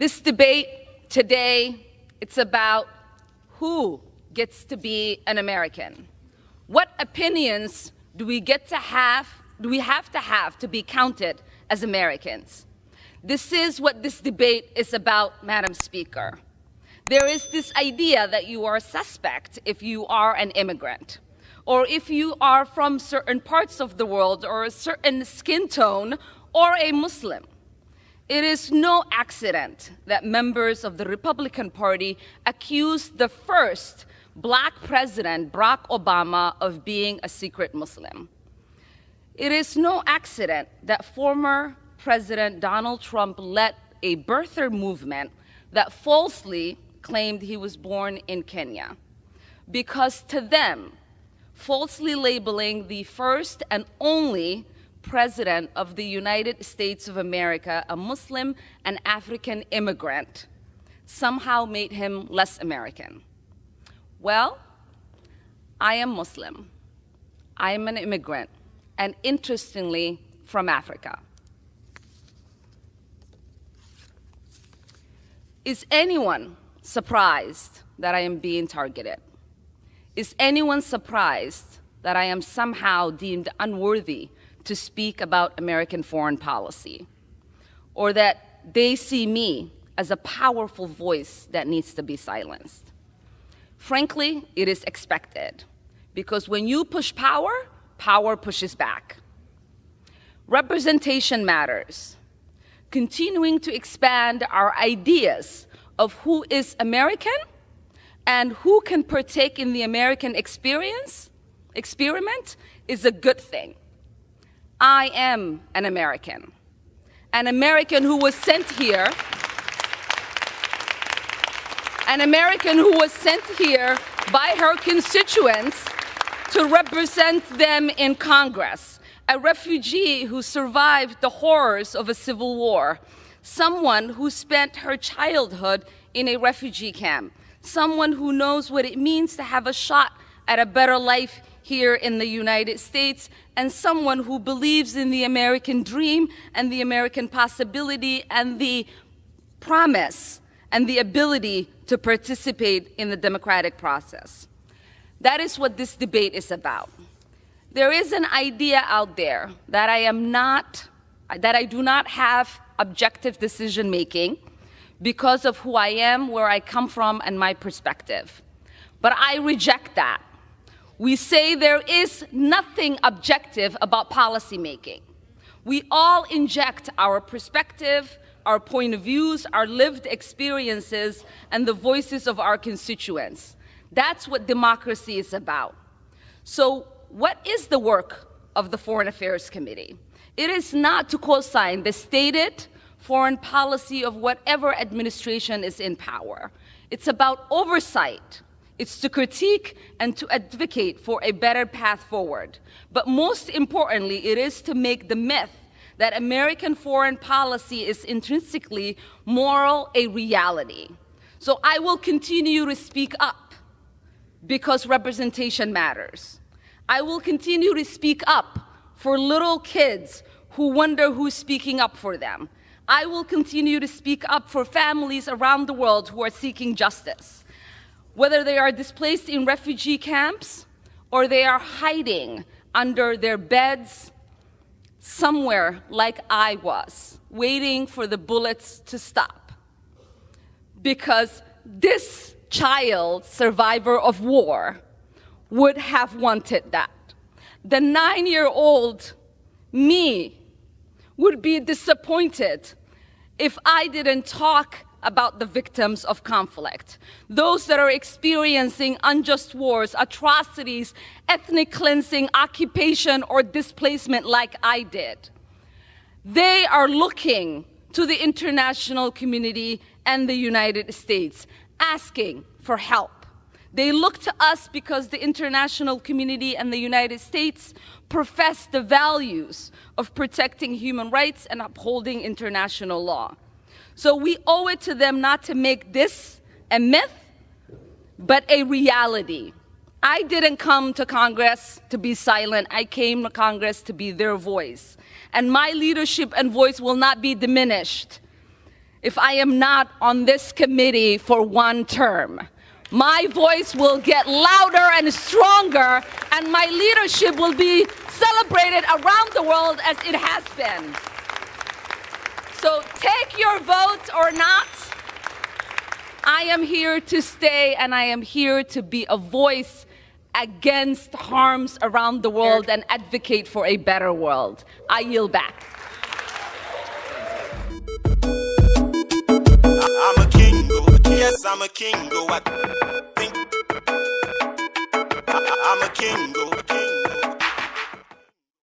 This debate today, it's about who gets to be an American. What opinions do we have to be counted as Americans? This is what this debate is about, Madam Speaker. There is this idea that you are a suspect if you are an immigrant, or if you are from certain parts of the world, or a certain skin tone, or a Muslim. It is no accident that members of the Republican Party accused the first Black president, Barack Obama, of being a secret Muslim. It is no accident that former President Donald Trump led a birther movement that falsely claimed he was born in Kenya. Because to them, falsely labeling the first and only President of the United States of America a Muslim and African immigrant somehow made him less American. Well, I am Muslim. I am an immigrant, and interestingly, from Africa. Is anyone surprised that I am being targeted? Is anyone surprised that I am somehow deemed unworthy to speak about American foreign policy, or that they see me as a powerful voice that needs to be silenced? Frankly, it is expected, because when you push power, power pushes back. Representation matters. Continuing to expand our ideas of who is American and who can partake in the American experiment is a good thing. I am an American who was sent here, by her constituents to represent them in Congress, a refugee who survived the horrors of a civil war, someone who spent her childhood in a refugee camp, someone who knows what it means to have a shot at a better life here in the United States, and someone who believes in the American dream and the American possibility and the promise and the ability to participate in the democratic process. That is what this debate is about. There is an idea out there that I do not have objective decision-making because of who I am, where I come from, and my perspective. But I reject that. We say there is nothing objective about policymaking. We all inject our perspective, our point of views, our lived experiences, and the voices of our constituents. That's what democracy is about. So what is the work of the Foreign Affairs Committee? It is not to co-sign the stated foreign policy of whatever administration is in power. It's about oversight. It's to critique and to advocate for a better path forward. But most importantly, it is to make the myth that American foreign policy is intrinsically moral a reality. So I will continue to speak up because representation matters. I will continue to speak up for little kids who wonder who's speaking up for them. I will continue to speak up for families around the world who are seeking justice, whether they are displaced in refugee camps or they are hiding under their beds somewhere like I was, waiting for the bullets to stop. Because this child, survivor of war, would have wanted that. The 9-year-old me would be disappointed if I didn't talk about the victims of conflict, those that are experiencing unjust wars, atrocities, ethnic cleansing, occupation, or displacement like I did. They are looking to the international community and the United States, asking for help. They look to us because the international community and the United States profess the values of protecting human rights and upholding international law. So we owe it to them not to make this a myth, but a reality. I didn't come to Congress to be silent. I came to Congress to be their voice. And my leadership and voice will not be diminished if I am not on this committee for one term. My voice will get louder and stronger, and my leadership will be celebrated around the world as it has been. So take your vote or not. I am here to stay, and I am here to be a voice against harms around the world and advocate for a better world. I yield back. I'm a king, yes, I'm a king, I'm a king,